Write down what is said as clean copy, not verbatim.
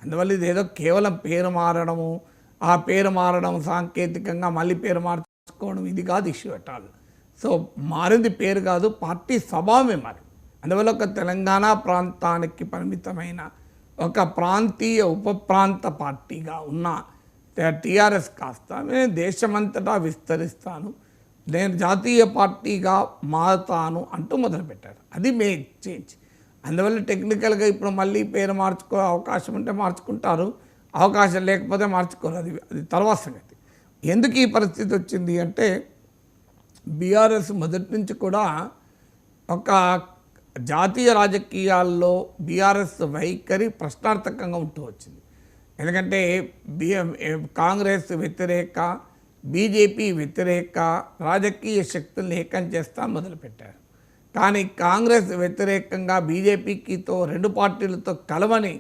అందువల్ల ఇదేదో కేవలం పేరు మారడము, ఆ పేరు మారడం సాంకేతికంగా మళ్ళీ పేరు మార్చుకోవడం ఇది కాదు ఇష్యూ ఎట్టాలి. సో మారింది పేరు కాదు, పార్టీ స్వభావమే మారింది. అందువల్ల ఒక తెలంగాణ ప్రాంతానికి పరిమితమైన ఒక ప్రాంతీయ ఉప ప్రాంత పార్టీగా ఉన్న టీఆర్ఎస్ కాస్త నేను దేశమంతటా విస్తరిస్తాను, నేను జాతీయ పార్టీగా మారుతాను అంటూ మొదలుపెట్టారు. అది మే చేంజ్. అందువల్ల టెక్నికల్గా ఇప్పుడు మళ్ళీ పేరు మార్చుకో అవకాశం ఉంటే మార్చుకుంటారు, అవకాశం లేకపోతే మార్చుకోరు. అది తర్వాత సంగతి. ఎందుకు ఈ పరిస్థితి వచ్చింది అంటే బీఆర్ఎస్ మొదటి నుంచి కూడా ఒక జాతీయ రాజకీయాల్లో బీఆర్ఎస్ వైఖరి ప్రశ్నార్థకంగా ఉంటూ వచ్చింది. ఎందుకంటే కాంగ్రెస్ వ్యతిరేక, బీజేపీ వ్యతిరేక రాజకీయ శక్తుల్ని ఏకం చేస్తా మొదలుపెట్టారు. కానీ కాంగ్రెస్ వ్యతిరేకంగా బీజేపీతో రెండు పార్టీలతో కలవని